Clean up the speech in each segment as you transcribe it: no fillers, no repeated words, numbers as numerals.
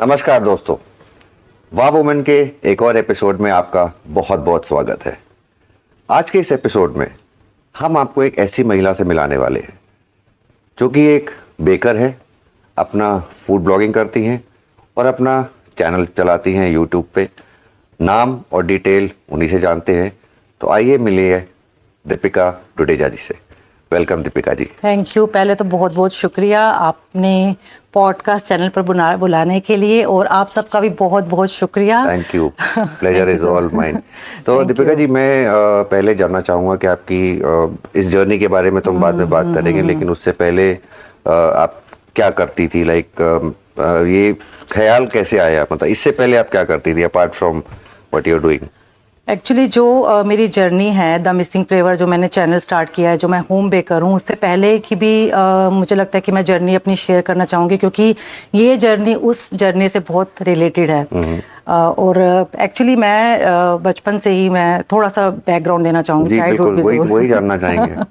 नमस्कार दोस्तों, वाह वुमेन के एक और एपिसोड में आपका बहुत बहुत स्वागत है। आज के इस एपिसोड में हम आपको एक ऐसी महिला से मिलाने वाले हैं जो कि एक बेकर है, अपना फूड ब्लॉगिंग करती हैं और अपना चैनल चलाती हैं यूट्यूब पे। नाम और डिटेल उन्हीं से जानते हैं, तो आइए मिलिए दीपिका डुडेजा जी से। Welcome Deepika ji. Thank you. पहले तो बहुत बहुत शुक्रिया आपने पॉडकास्ट चैनल पर बुलाने के लिए, और आप सबका भी बहुत बहुत शुक्रिया। Thank you, pleasure is all mine. तो दीपिका जी, मैं पहले जानना चाहूँगा कि आपकी इस जर्नी के बारे में तो हम बाद में बात करेंगे, लेकिन उससे पहले आप क्या करती थी? ये ख्याल कैसे आया, मतलब इससे पहले आप क्या करती थी apart from what you are doing? Actually जो मेरी जर्नी है द मिसिंग फ्लेवर, जो मैंने चैनल स्टार्ट किया है, जो मैं होम बेकर हूँ, उससे पहले की भी मुझे लगता है कि मैं जर्नी अपनी शेयर करना चाहूँगी, क्योंकि ये जर्नी उस जर्नी से बहुत रिलेटेड है। और एक्चुअली मैं बचपन से ही मैं थोड़ा सा बैकग्राउंड देना चाहूँगी। वही जानना चाहेंगे।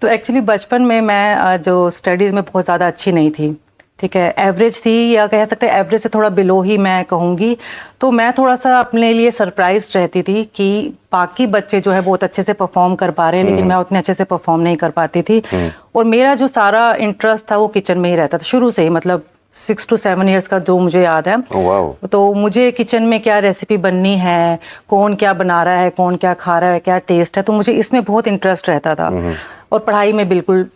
तो एक्चुअली बचपन में मैं जो स्टडीज़ में बहुत ज़्यादा अच्छी नहीं थी, ठीक है, एवरेज थी, या कह सकते हैं एवरेज से थोड़ा बिलो ही मैं कहूँगी। तो मैं थोड़ा सा अपने लिए सरप्राइज रहती थी कि बाकी बच्चे जो है बहुत अच्छे से परफॉर्म कर पा रहे हैं, लेकिन मैं उतने अच्छे से परफॉर्म नहीं कर पाती थी। और मेरा जो सारा इंटरेस्ट था वो किचन में ही रहता था शुरू से ही, मतलब 6 to 7 ईयर्स का जो मुझे याद है। तो मुझे किचन में क्या रेसिपी बननी है, कौन क्या बना रहा है, कौन क्या खा रहा है, क्या टेस्ट है, तो मुझे इसमें बहुत इंटरेस्ट रहता था। और पढ़ाई में बिल्कुल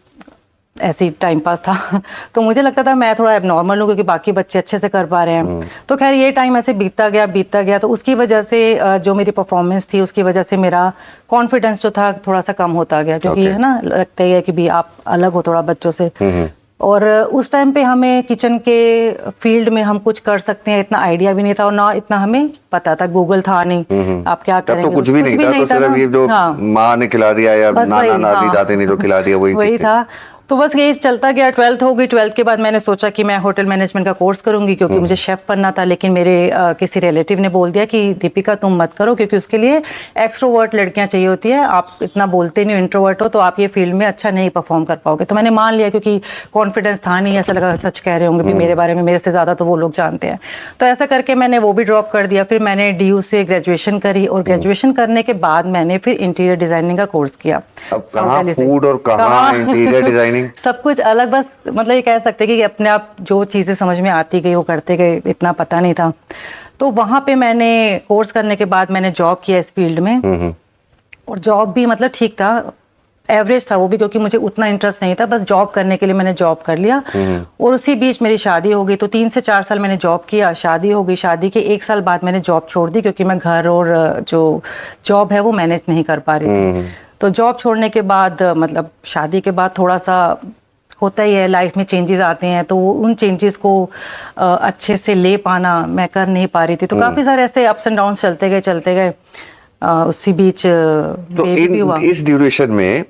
ऐसी टाइम पास था। तो मुझे लगता था मैं थोड़ा एबनॉर्मल हूँ क्योंकि बाकी बच्चे अच्छे से कर पा रहे हैं। तो खैर ये टाइम ऐसे बीतता गया। तो उसकी वजह से जो मेरी परफॉर्मेंस थी, उसकी वजह से मेरा कॉन्फिडेंस जो था थोड़ा सा कम होता गया, क्योंकि है ना, लगता ही है कि भी आप अलग हो थोड़ा बच्चों से। और उस टाइम पे हमें किचन के फील्ड में हम कुछ कर सकते हैं इतना आइडिया भी नहीं था, और ना इतना हमें पता था, गूगल था नहीं। आप क्या करेंगे, तो कुछ भी नहीं था, तो सिर्फ ये जो माँ ने खिला दिया या नाना दादी ने जो खिला दिया वही था। तो बस यही चलता गया। 12th हो गई। 12th के बाद मैंने सोचा कि मैं होटल मैनेजमेंट का कोर्स करूंगी, क्योंकि मुझे शेफ बनना था। लेकिन मेरे किसी रिलेटिव ने बोल दिया कि दीपिका तुम मत करो, क्योंकि उसके लिए एक्सट्रोवर्ट लड़कियां चाहिए होती है, आप इतना बोलते नहीं, इंट्रोवर्ट हो, तो आप ये फील्ड में अच्छा नहीं परफॉर्म कर पाओगे। तो मैंने मान लिया, क्योंकि कॉन्फिडेंस था नहीं, ऐसा लगा सच कह रहे होंगे भी मेरे बारे में, मेरे से ज़्यादा तो वो लोग जानते हैं। तो ऐसा करके मैंने वो भी ड्रॉप कर दिया। फिर मैंने DU से ग्रेजुएशन करी, और ग्रेजुएशन करने के बाद मैंने फिर इंटीरियर डिजाइनिंग का कोर्स किया। फूड और इंटीरियर डिजाइनिंग सब कुछ अलग, बस मतलब ये कह सकते हैं कि अपने आप जो चीज़ें समझ में आती गई वो करते गए, इतना पता नहीं था। तो वहाँ पे मैंने कोर्स करने के बाद मैंने जॉब किया इस फील्ड में। और जॉब भी मतलब ठीक था, एवरेज था वो भी, क्योंकि मुझे उतना इंटरेस्ट नहीं था। बस जॉब करने के लिए मैंने जॉब कर लिया। और उसी बीच मेरी शादी हो गई। तो 3 से 4 साल मैंने जॉब किया, शादी हो गई। शादी के 1 साल बाद मैंने जॉब छोड़ दी, क्योंकि मैं घर और जो जॉब है वो मैनेज नहीं कर पा रही थी। तो जॉब छोड़ने के बाद, मतलब शादी के बाद थोड़ा सा होता ही है, लाइफ में चेंजेस आते हैं, तो उन चेंजेस को अच्छे से ले पाना मैं कर नहीं पा रही थी। तो काफ़ी सारे ऐसे अप्स एंड डाउन्स चलते गए। उसी बीच तो भी हुआ। इस ड्यूरेशन में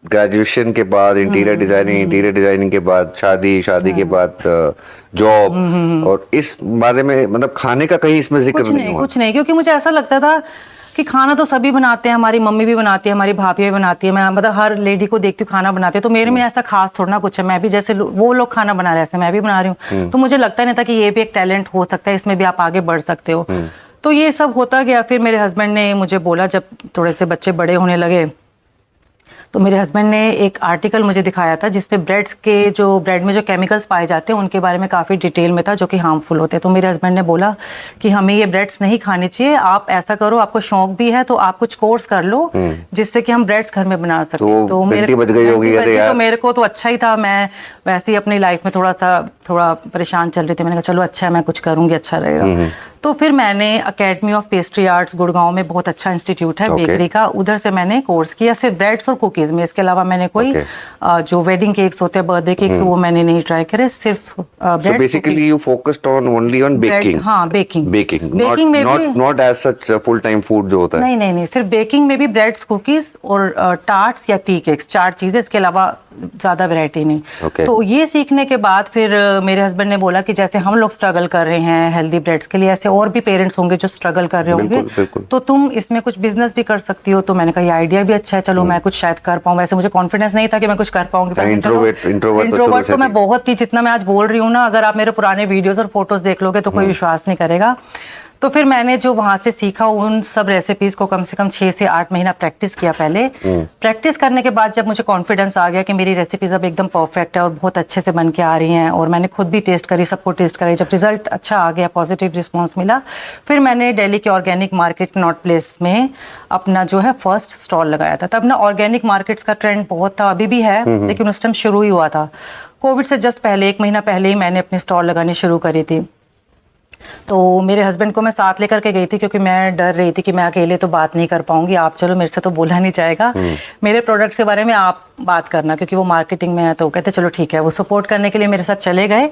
ग्रेजुएशन के बाद इंटीरियर डिजाइनिंग के बाद शादी के बाद जॉब, और इस बारे में मतलब खाने का कहीं इसमें जिक्र नहीं हुआ? कुछ नहीं, क्योंकि मुझे ऐसा लगता था कि खाना तो सभी बनाते हैं, हमारी मम्मी भी बनाती है, हमारी भाभी भी बनाती है, मैं मतलब हर लेडी को देखती हूँ खाना बनाते हैं। तो मेरे में ऐसा खास थोड़ा ना कुछ है, मैं भी जैसे वो लोग खाना बना रहे हैं ऐसे मैं भी बना रही हूँ। तो मुझे लगता नहीं था कि ये भी एक टैलेंट हो सकता है, इसमें भी आप आगे बढ़ सकते हो। तो ये सब होता गया। फिर मेरे हस्बैंड ने मुझे बोला, जब थोड़े से बच्चे बड़े होने लगे, तो मेरे हस्बैंड ने एक आर्टिकल मुझे दिखाया था जिसपे ब्रेड में जो केमिकल्स पाए जाते हैं उनके बारे में काफ़ी डिटेल में था, जो कि हार्मफुल होते हैं। तो मेरे हस्बैंड ने बोला कि हमें ये ब्रेड्स नहीं खाने चाहिए, आप ऐसा करो, आपको शौक भी है तो आप कुछ कोर्स कर लो जिससे कि हम ब्रेड्स घर में बना सकें। तो मेरे को तो अच्छा ही था, मैं वैसे ही अपनी लाइफ में थोड़ा परेशान चल रही थी। मैंने कहा चलो अच्छा है, मैं कुछ करूँगी, अच्छा रहेगा। तो फिर मैंने academy of pastry arts Gurgaon में, बहुत अच्छा इंस्टीट्यूट है बेकरी का, उधर से मैंने कोर्स किया सिर्फ ब्रेड्स और कुकीज में। इसके अलावा मैंने कोई जो वेडिंग केक्स होते हैं, बर्थडे केक्स, वो मैंने नहीं ट्राई करे, सिर्फ bread. Basically you focused on only on baking? हाँ, बेकिंग में भी, not as such full time food जो होता है। नहीं, सिर्फ बेकिंग में भी ब्रेड्स, कुकीज और टार्ट्स या टी केक्स, 4 चीजें। इसके अलावा ज़्यादा वैरायटी नहीं। Okay. तो ये सीखने के बाद फिर मेरे हस्बैंड ने बोला कि जैसे हम लोग स्ट्रगल कर रहे हैं हेल्दी ब्रेड्स के लिए, ऐसे और भी पेरेंट्स होंगे जो स्ट्रगल कर रहे होंगे, बिल्कुल, बिल्कुल। तो तुम इसमें कुछ बिजनेस भी कर सकती हो। तो मैंने कहा ये आइडिया भी अच्छा है, चलो मैं कुछ शायद कर पाऊँ। वैसे मुझे कॉन्फिडेंस नहीं था कि मैं कुछ कर पाऊंगी, पर मैं चलो इंट्रोवर्ट तो मैं बहुत थी, जितना मैं आज बोल रही हूँ ना, अगर आप मेरे पुराने वीडियोस और फोटोज देख लोगे तो कोई विश्वास नहीं करेगा। तो फिर मैंने जो वहाँ से सीखा उन सब रेसिपीज को कम से कम 6 से 8 महीना प्रैक्टिस किया पहले। प्रैक्टिस करने के बाद जब मुझे कॉन्फिडेंस आ गया कि मेरी रेसिपीज अब एकदम परफेक्ट है और बहुत अच्छे से बन के आ रही हैं, और मैंने खुद भी टेस्ट करी, सबको टेस्ट कराई, जब रिजल्ट अच्छा आ गया, पॉजिटिव रिस्पॉन्स मिला, फिर मैंने दिल्ली के ऑर्गेनिक मार्केट नॉट प्लेस में अपना जो है फर्स्ट स्टॉल लगाया था। तब ना ऑर्गेनिक मार्केट्स का ट्रेंड बहुत था, अभी भी है, लेकिन उस टाइम शुरू ही हुआ था। कोविड से जस्ट पहले 1 महीना पहले ही मैंने अपनी स्टॉल लगानी शुरू करी थी। तो मेरे हस्बैंड को मैं साथ लेकर के गई थी, क्योंकि मैं डर रही थी कि मैं अकेले तो बात नहीं कर पाऊंगी, आप चलो, मेरे से तो बोला नहीं जाएगा, मेरे प्रोडक्ट्स के बारे में आप बात करना, क्योंकि वो मार्केटिंग में है। तो कहते चलो ठीक है, वो सपोर्ट करने के लिए मेरे साथ चले गए।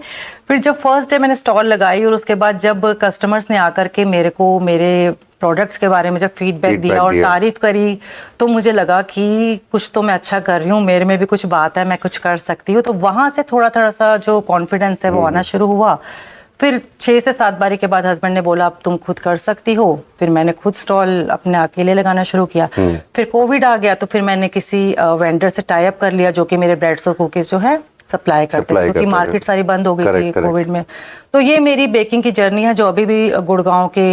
फिर जब फर्स्ट डे मैंने स्टॉल लगाई और उसके बाद जब कस्टमर्स ने आकर के मेरे को मेरे प्रोडक्ट्स के बारे में जब फीडबैक दिया और तारीफ करी, तो मुझे लगा कि कुछ तो मैं अच्छा कर रही हूँ, मेरे में भी कुछ बात है, मैं कुछ कर सकती हूँ। तो वहाँ से थोड़ा थोड़ा सा जो कॉन्फिडेंस है वो आना शुरू हुआ। फिर 6 से 7 बारी के बाद हस्बैंड ने बोला अब तुम खुद कर सकती हो। फिर मैंने खुद स्टॉल अपने अकेले लगाना शुरू किया। फिर कोविड आ गया, तो फिर मैंने किसी वेंडर से टाई अप कर लिया जो कि मेरे ब्रेड्स और कुकीज जो है सप्लाई करते थे, क्योंकि मार्केट सारी बंद हो गई थी कोविड में। तो ये मेरी बेकिंग की जर्नी है, जो अभी भी गुड़गांव के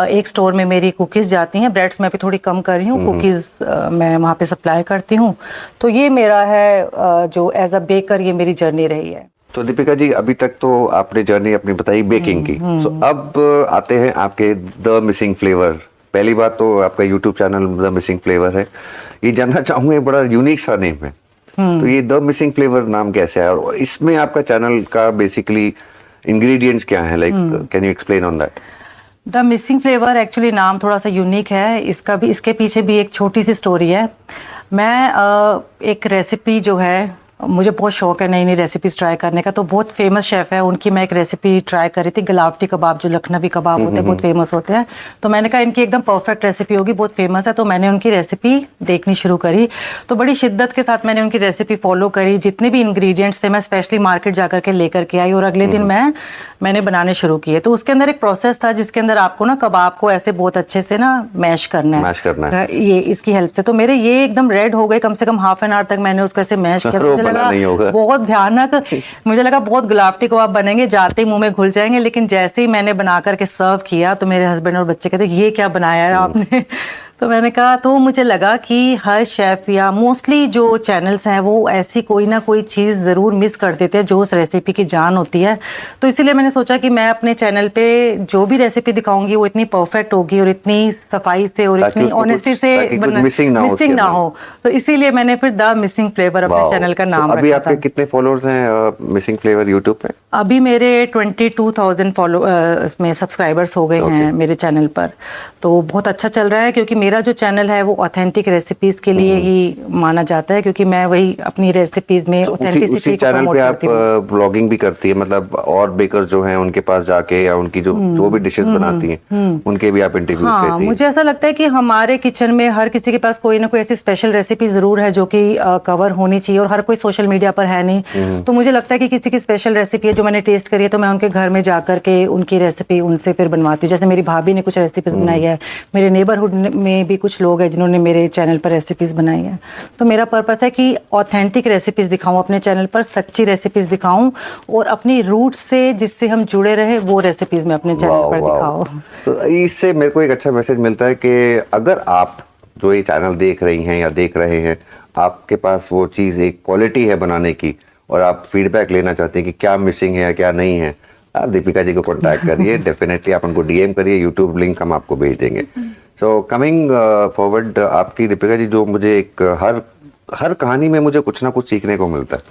एक स्टोर में मेरी कुकीज जाती हैं। ब्रेड्स मैं भी थोड़ी कम कर रही हूँ, कुकीज मैं वहाँ पे सप्लाई करती हूँ। तो ये मेरा है जो एज अ बेकर ये मेरी जर्नी रही है। तो दीपिका जी, अभी तक तो आपने जर्नी अपनी बताई बेकिंग की। सो अब आते हैं आपके द मिसिंग फ्लेवर। पहली बात तो आपका YouTube channel the missing flavour है, ये जानना चाहूंगा, बड़ा यूनिक सा नेम है। तो ये द मिसिंग फ्लेवर नाम कैसे है, और इसमें आपका चैनल का बेसिकली इंग्रेडिएंट्स क्या है, like can you explain on that? The missing flavour actually नाम थोड़ा सा यूनिक है, इसका भी, इसके पीछे भी एक छोटी सी स्टोरी है। मैं एक रेसिपी जो है, मुझे बहुत शौक है नई नई रेसिपीज ट्राई करने का, तो बहुत फेमस शेफ है, उनकी मैं एक रेसिपी ट्राई करी थी, गलावटी कबाब, जो लखनवी कबाब होते हैं, बहुत फेमस होते हैं। तो मैंने कहा इनकी एकदम परफेक्ट रेसिपी होगी, बहुत फेमस है। तो मैंने उनकी रेसिपी देखनी शुरू करी, तो बड़ी शिद्दत के साथ मैंने उनकी रेसिपी फॉलो करी। जितने भी इंग्रेडिएंट्स थे मैं स्पेशली मार्केट जाकर के लेकर के आई, और अगले दिन मैंने बनाने शुरू किए। तो उसके अंदर एक प्रोसेस था जिसके अंदर आपको ना कबाब को ऐसे बहुत अच्छे से ना मैश करना है, ये इसकी हेल्प से। तो मेरे ये एकदम रेड हो गए, कम से कम हाफ एन आवर तक मैंने उसको ऐसे मैश किया। मुझे लगा बहुत भयानक, मुझे लगा बहुत गुलावटी कबाब बनेंगे, जाते ही मुंह में घुल जाएंगे। लेकिन जैसे ही मैंने बना करके सर्व किया, तो मेरे हस्बैंड और बच्चे कहते ये क्या बनाया है आपने? तो मैंने कहा, तो मुझे लगा कि हर शेफ या मोस्टली जो चैनल्स हैं वो ऐसी कोई ना कोई चीज़ ज़रूर मिस कर देते हैं जो उस रेसिपी की जान होती है। तो इसीलिए मैंने सोचा कि मैं अपने चैनल पे जो भी रेसिपी दिखाऊंगी वो इतनी परफेक्ट होगी और इतनी सफाई से और इतनी ऑनेस्टी से मिसिंग ना हो। तो इसीलिए मैंने फिर द मिसिंग फ्लेवर अपने चैनल का नाम रखा था। अभी आपके कितने फॉलोअर्स हैं मिसिंग फ्लेवर यूट्यूब पे? अभी मेरे 22,000 में सब्सक्राइबर्स हो गए हैं मेरे चैनल पर। तो बहुत अच्छा चल रहा है, क्योंकि मेरा जो चैनल है वो ऑथेंटिक रेसिपीज के लिए ही माना जाता है, क्योंकि मैं वही अपनी रेसिपीज में ऑथेंटिसिटी को चैनल पे आप व्लॉगिंग भी करती है, मतलब और बेकर जो हैं उनके पास जाके, या उनकी जो भी डिशेस बनाती हैं उनके भी आप इंटरव्यूज लेती हैं? मुझे ऐसा लगता है कि हमारे किचन में हर किसी के पास कोई ना कोई ऐसी स्पेशल रेसिपी जरूर है जो कि कवर होनी चाहिए, और हर कोई सोशल मीडिया पर है नहीं। तो मुझे लगता है कि किसी की स्पेशल रेसिपी है जो मैंने टेस्ट करी है, तो मैं उनके घर में जाकर के उनकी रेसिपी उनसे फिर बनवाती हूँ। जैसे मेरी भाभी ने कुछ रेसिपीज बनाई है, मेरे नेबरहुड में भी कुछ लोग हैं जिन्होंने मेरे चैनल पर रेसिपीज बनाई है। तो मेरा पर्पस है कि ऑथेंटिक रेसिपीज दिखाऊं अपने चैनल पर, सच्ची रेसिपीज दिखाऊं, और अपनी रूट से जिससे हम जुड़े रहे वो रेसिपीज में अपने चैनल पर दिखाऊं। तो इससे मेरे को एक अच्छा मैसेज मिलता है कि अगर आप जो ये चैनल देख रही हैं या देख रहे हैं, आपके पास वो चीज़ एक क्वालिटी है बनाने की, और आप फीडबैक लेना चाहते हैं कि क्या मिसिंग है या क्या नहीं है, आप दीपिका जी को कॉन्टैक्ट करिए। डेफिनेटली आप उनको डीएम करिए, यूट्यूब लिंक हम आपको भेज देंगे। सो कमिंग फॉरवर्ड, आपकी दीपिका जी, जो मुझे एक हर कहानी में मुझे कुछ ना कुछ सीखने को मिलता है,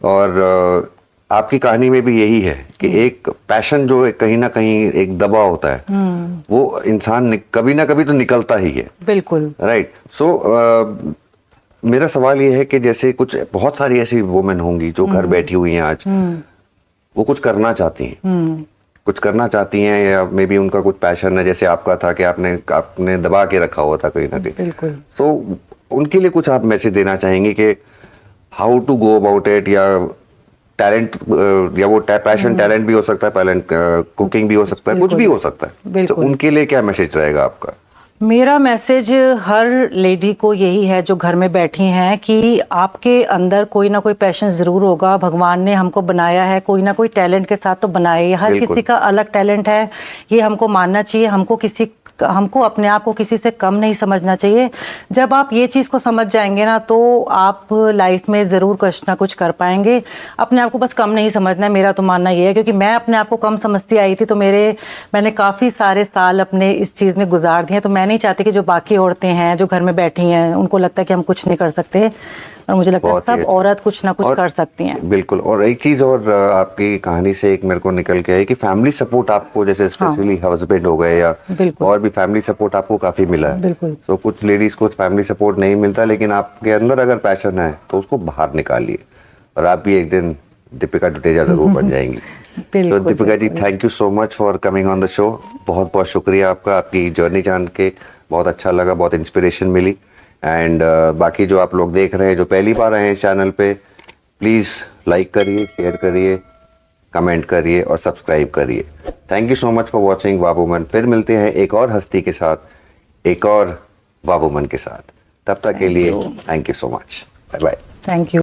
और आपकी कहानी में भी यही है कि एक पैशन जो है, कहीं ना कहीं एक दबाव होता है, वो इंसान कभी ना कभी तो निकलता ही है। बिल्कुल राइट। सो मेरा सवाल ये है कि जैसे बहुत सारी ऐसी वुमेन होंगी जो घर बैठी हुई हैं आज, वो कुछ करना चाहती हैं, या मे बी उनका कुछ पैशन है, जैसे आपका था कि आपने दबा के रखा हुआ था कहीं ना कहीं। बिल्कुल। तो उनके लिए कुछ आप मैसेज देना चाहेंगे कि how to go about it, या टैलेंट, या वो पैशन टैलेंट भी हो सकता है, टैलेंट कुकिंग भी हो सकता है, कुछ भी हो सकता है, तो बिल्कुल। उनके लिए क्या मैसेज रहेगा आपका? मेरा मैसेज हर लेडी को यही है जो घर में बैठी हैं कि आपके अंदर कोई ना कोई पैशन ज़रूर होगा। भगवान ने हमको बनाया है कोई ना कोई टैलेंट के साथ तो बनाया है। हर बिल्कुल। किसी का अलग टैलेंट है, ये हमको मानना चाहिए। हमको अपने आप को किसी से कम नहीं समझना चाहिए। जब आप ये चीज़ को समझ जाएंगे ना, तो आप लाइफ में ज़रूर कुछ ना कुछ कर पाएंगे। अपने आप को बस कम नहीं समझना है, मेरा तो मानना ये है। क्योंकि मैं अपने आप को कम समझती आई थी, तो मैंने काफ़ी सारे साल अपने इस चीज़ में गुजार दिए। तो मैं नहीं चाहती कि जो बाकी औरतें हैं जो घर में बैठी हैं उनको लगता है कि हम कुछ नहीं कर सकते, और मुझे लगता है बहुत ही सब अच्छा। औरत कुछ ना कुछ और कर सकती हैं। बिल्कुल। और एक चीज और आपकी कहानी से एक मेरे को निकल के है कि फैमिली सपोर्ट आपको, जैसे स्पेशली हस्बैंड हो गए या बिल्कुल। और भी फैमिली सपोर्ट आपको काफी मिला है। बिल्कुल। तो कुछ लेडीज को फैमिली सपोर्ट नहीं मिलता, लेकिन आपके अंदर अगर पैशन है तो उसको बाहर निकालिए, और आप भी एक दिन दीपिका दुटेजा जरूर बन जाएंगी। तो बिल्कुल, दीपिका जी, बिल्कुल। Thank you so much for coming on the show. बहुत बहुत शुक्रिया आपका, आपकी जर्नी जान के बहुत अच्छा लगा, बहुत इंस्पिरेशन मिली। एंड बाकी जो आप लोग देख रहे हैं, जो पहली बार आए हैं इस चैनल पे, प्लीज़ लाइक करिए, शेयर करिए, कमेंट करिए और सब्सक्राइब करिए। Thank you so much for watching वाह वुमन। फिर मिलते हैं एक और हस्ती के साथ, एक और वाह वुमन के साथ। तब तक के लिए thank you so much. Bye bye. Thank you.